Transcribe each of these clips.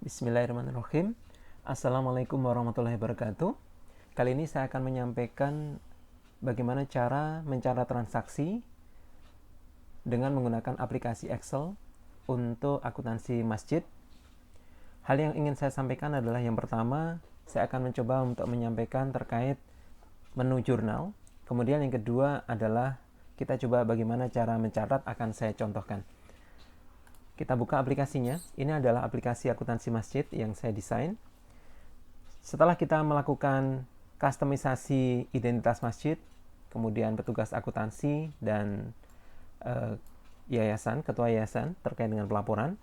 Bismillahirrahmanirrahim. Assalamualaikum warahmatullahi wabarakatuh. Kali ini saya akan menyampaikan bagaimana cara mencatat transaksi dengan menggunakan aplikasi Excel untuk akuntansi masjid. Hal yang ingin saya sampaikan adalah yang pertama, saya akan mencoba untuk menyampaikan terkait menu jurnal. Kemudian yang kedua adalah kita coba bagaimana cara mencatat akan saya contohkan. Kita buka aplikasinya. Ini adalah aplikasi akuntansi masjid yang saya desain. Setelah kita melakukan kustomisasi identitas masjid, kemudian petugas akuntansi dan yayasan, ketua yayasan terkait dengan pelaporan.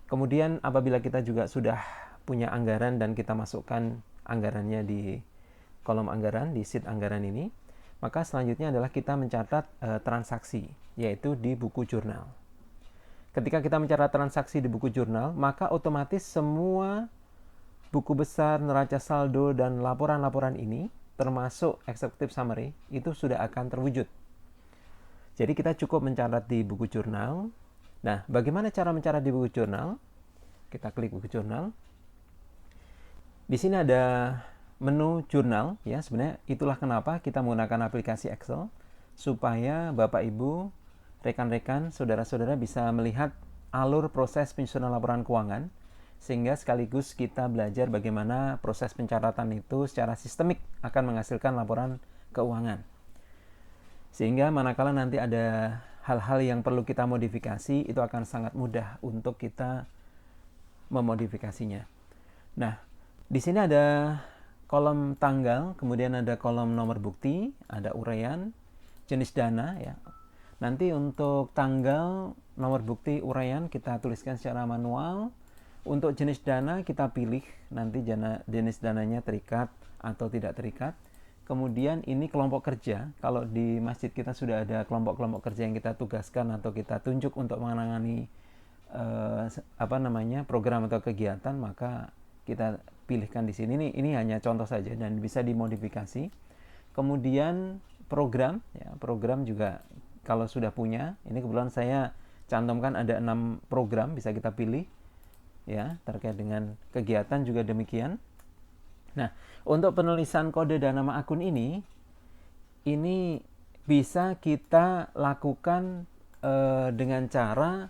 Kemudian apabila kita juga sudah punya anggaran dan kita masukkan anggarannya di kolom anggaran, di sheet anggaran ini, maka selanjutnya adalah kita mencatat transaksi, yaitu di buku jurnal. Ketika kita mencatat transaksi di buku jurnal, maka otomatis semua buku besar, neraca saldo, dan laporan-laporan ini, termasuk executive summary, itu sudah akan terwujud. Jadi kita cukup mencatat di buku jurnal. Nah, bagaimana cara mencatat di buku jurnal? Kita klik buku jurnal. Di sini ada menu jurnal, ya. Sebenarnya itulah kenapa kita menggunakan aplikasi Excel, supaya Bapak Ibu, rekan-rekan, saudara-saudara bisa melihat alur proses penyusunan laporan keuangan, sehingga sekaligus kita belajar bagaimana proses pencatatan itu secara sistemik akan menghasilkan laporan keuangan. Sehingga manakala nanti ada hal-hal yang perlu kita modifikasi, itu akan sangat mudah untuk kita memodifikasinya. Nah, di sini ada kolom tanggal, kemudian ada kolom nomor bukti, ada uraian, jenis dana, ya. Nanti untuk tanggal, nomor bukti, uraian kita tuliskan secara manual. Untuk jenis dana kita pilih nanti jenis dananya terikat atau tidak terikat. Kemudian ini kelompok kerja. Kalau di masjid kita sudah ada kelompok-kelompok kerja yang kita tugaskan atau kita tunjuk untuk menangani program atau kegiatan, maka kita pilihkan di sini. Ini hanya contoh saja dan bisa dimodifikasi. Kemudian program, ya, program juga kalau sudah punya, ini kebetulan saya cantumkan ada 6 program bisa kita pilih, ya, terkait dengan kegiatan juga demikian. Nah, untuk penulisan kode dan nama akun ini bisa kita lakukan dengan cara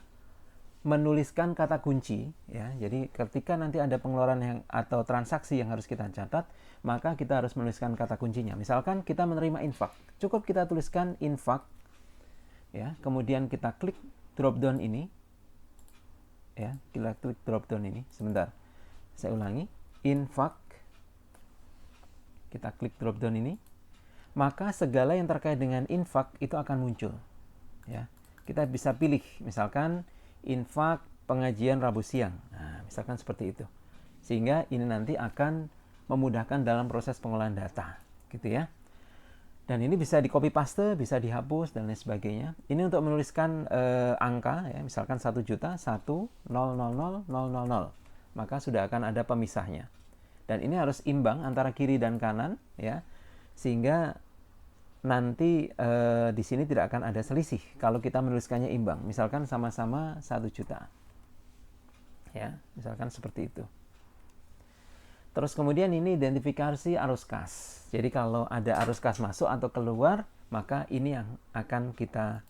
menuliskan kata kunci, ya. Jadi ketika nanti ada pengeluaran atau transaksi yang harus kita catat, maka kita harus menuliskan kata kuncinya. Misalkan kita menerima infak, cukup kita tuliskan infak, ya. Kemudian kita klik drop down ini, ya. Kita klik drop down ini. Sebentar, saya ulangi. Infak, kita klik drop down ini, maka segala yang terkait dengan infak itu akan muncul, ya. Kita bisa pilih, misalkan infak pengajian Rabu siang, nah, misalkan seperti itu, sehingga ini nanti akan memudahkan dalam proses pengolahan data, gitu ya. Dan ini bisa di copy paste, bisa dihapus dan lain sebagainya. Ini untuk menuliskan angka, ya, misalkan 1 juta 1000000, maka sudah akan ada pemisahnya. Dan ini harus imbang antara kiri dan kanan, ya, sehingga nanti di sini tidak akan ada selisih kalau kita menuliskannya imbang. Misalkan sama-sama 1 juta, ya, misalkan seperti itu. Terus kemudian ini identifikasi arus kas. Jadi kalau ada arus kas masuk atau keluar, maka ini yang akan kita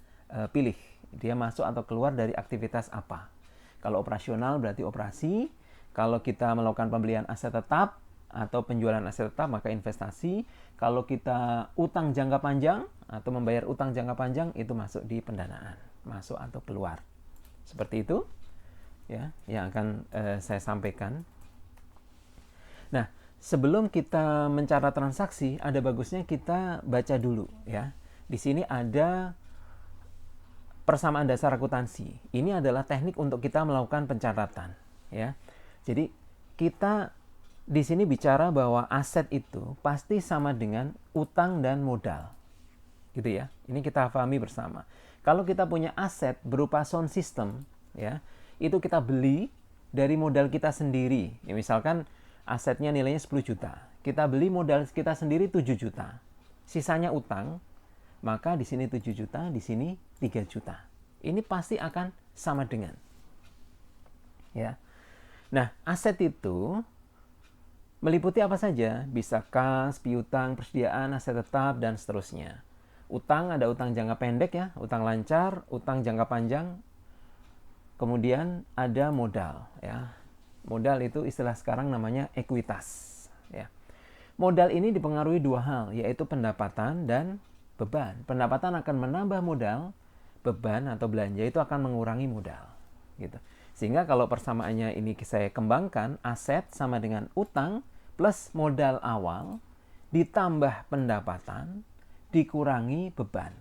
pilih. Dia masuk atau keluar dari aktivitas apa. Kalau operasional berarti operasi. Kalau kita melakukan pembelian aset tetap atau penjualan aset tetap, maka investasi. Kalau kita utang jangka panjang atau membayar utang jangka panjang, itu masuk di pendanaan, masuk atau keluar. Seperti itu, ya, yang akan saya sampaikan. Nah, sebelum kita mencatat transaksi, ada bagusnya kita baca dulu, ya. Di sini ada persamaan dasar akuntansi. Ini adalah teknik untuk kita melakukan pencatatan, ya. Jadi kita di sini bicara bahwa aset itu pasti sama dengan utang dan modal, gitu ya. Ini kita pahami bersama. Kalau kita punya aset berupa sound system, ya, itu kita beli dari modal kita sendiri. Ya, misalkan asetnya nilainya 10 juta. Kita beli modal kita sendiri 7 juta. Sisanya utang, maka di sini 7 juta, di sini 3 juta. Ini pasti akan sama dengan, ya. Nah, aset itu meliputi apa saja? Bisa kas, piutang, persediaan, aset tetap, dan seterusnya. Utang, ada utang jangka pendek ya, utang lancar, utang jangka panjang. Kemudian ada modal ya. Modal itu istilah sekarang namanya ekuitas ya. Modal ini dipengaruhi dua hal, yaitu pendapatan dan beban. Pendapatan akan menambah modal, beban atau belanja itu akan mengurangi modal gitu. Sehingga kalau persamaannya ini saya kembangkan, aset sama dengan utang plus modal awal ditambah pendapatan dikurangi beban.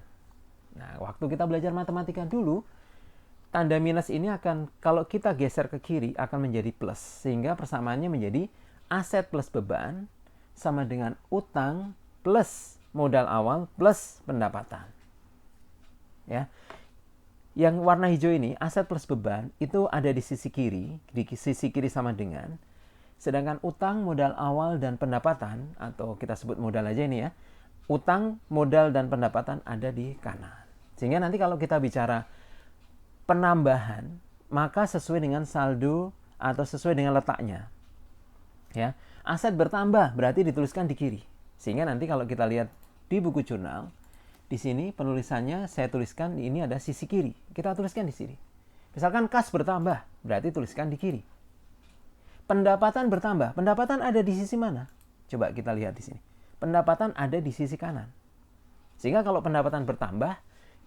Nah, waktu kita belajar matematika dulu, tanda minus ini akan, kalau kita geser ke kiri, akan menjadi plus. Sehingga persamaannya menjadi aset plus beban sama dengan utang plus modal awal plus pendapatan. Ya. Yang warna hijau ini, aset plus beban, itu ada di sisi kiri. Di sisi kiri sama dengan. Sedangkan utang, modal awal, dan pendapatan, atau kita sebut modal aja ini ya. Utang, modal, dan pendapatan ada di kanan. Sehingga nanti kalau kita bicara penambahan, maka sesuai dengan saldo atau sesuai dengan letaknya. Ya, aset bertambah berarti dituliskan di kiri. Sehingga nanti kalau kita lihat di buku jurnal, di sini penulisannya saya tuliskan ini ada sisi kiri. Kita tuliskan di sini. Misalkan kas bertambah, berarti tuliskan di kiri. Pendapatan bertambah, pendapatan ada di sisi mana? Coba kita lihat di sini. Pendapatan ada di sisi kanan. Sehingga kalau pendapatan bertambah,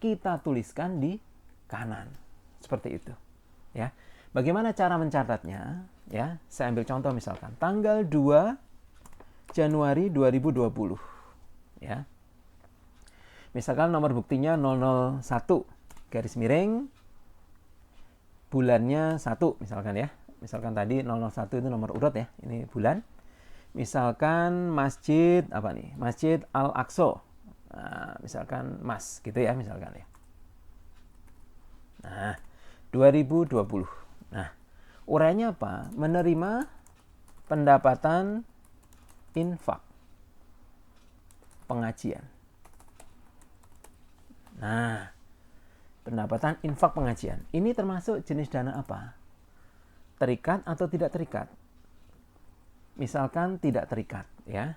kita tuliskan di kanan. Seperti itu. Ya. Bagaimana cara mencatatnya? Ya, saya ambil contoh misalkan tanggal 2 Januari 2020. Ya. Misalkan nomor buktinya 001 garis miring bulannya 1 misalkan ya. Misalkan tadi 001 itu nomor urut ya, ini bulan. Misalkan masjid apa nih? Masjid Al-Aqsa. Nah, misalkan Mas gitu ya misalkan ya. Nah, 2020. Nah, uraiannya apa? Menerima pendapatan infak pengajian. Nah, pendapatan infak pengajian. Ini termasuk jenis dana apa? Terikat atau tidak terikat? Misalkan tidak terikat, ya.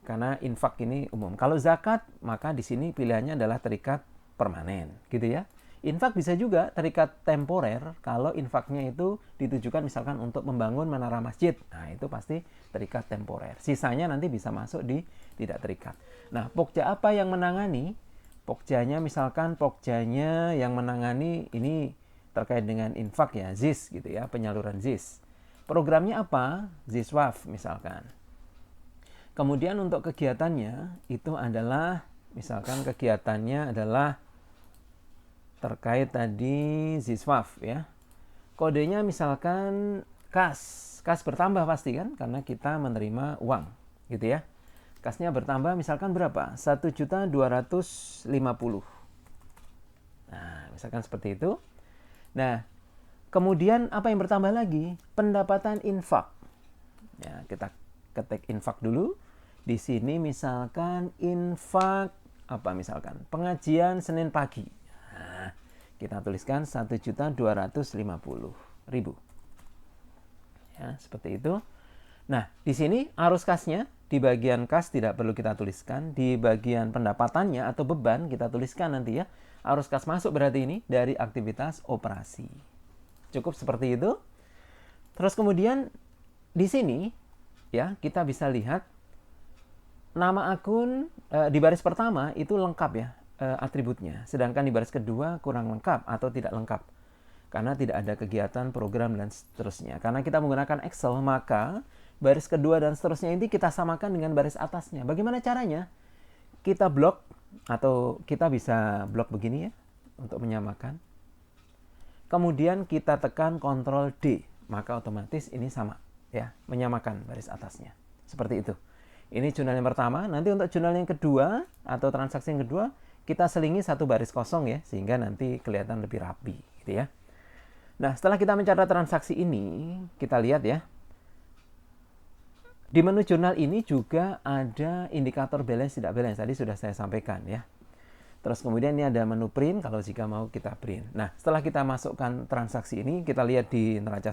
Karena infak ini umum. Kalau zakat, maka di sini pilihannya adalah terikat permanen, gitu ya. Infak bisa juga terikat temporer kalau infaknya itu ditujukan misalkan untuk membangun menara masjid. Nah, itu pasti terikat temporer. Sisanya nanti bisa masuk di tidak terikat. Nah, Pokja apa yang menangani? Pokjanya misalkan Pokjanya yang menangani ini terkait dengan infak ya, ZIS gitu ya, penyaluran ZIS. Programnya apa? ZISWAF misalkan. Kemudian untuk kegiatannya itu adalah misalkan kegiatannya adalah terkait tadi ZISWAF ya. Kodenya misalkan kas bertambah pasti kan karena kita menerima uang gitu ya. Kasnya bertambah misalkan berapa? 1.250.000. Nah, misalkan seperti itu. Nah, kemudian apa yang bertambah lagi? Pendapatan infak. Ya, kita ketik infak dulu. Di sini misalkan infak apa misalkan? Pengajian Senin pagi. Nah, kita tuliskan 1.250.000. Ya, seperti itu. Nah, di sini arus kasnya di bagian kas tidak perlu kita tuliskan, di bagian pendapatannya atau beban kita tuliskan nanti ya. Arus kas masuk berarti ini dari aktivitas operasi. Cukup seperti itu. Terus kemudian di sini ya kita bisa lihat nama akun di baris pertama itu lengkap ya atributnya. Sedangkan di baris kedua kurang lengkap atau tidak lengkap. Karena tidak ada kegiatan, program, dan seterusnya. Karena kita menggunakan Excel, maka baris kedua dan seterusnya ini kita samakan dengan baris atasnya. Bagaimana caranya? Kita blok atau kita bisa blok begini ya untuk menyamakan. Kemudian kita tekan Ctrl D, maka otomatis ini sama ya, menyamakan baris atasnya. Seperti itu. Ini jurnal yang pertama. Nanti untuk jurnal yang kedua atau transaksi yang kedua kita selingi satu baris kosong ya, sehingga nanti kelihatan lebih rapi gitu ya. Nah, setelah kita mencatat transaksi ini, kita lihat ya. Di menu jurnal ini juga ada indikator balance tidak balance. Tadi sudah saya sampaikan ya. Terus kemudian ini ada menu print kalau jika mau kita print. Nah, setelah kita masukkan transaksi ini, kita lihat di neraca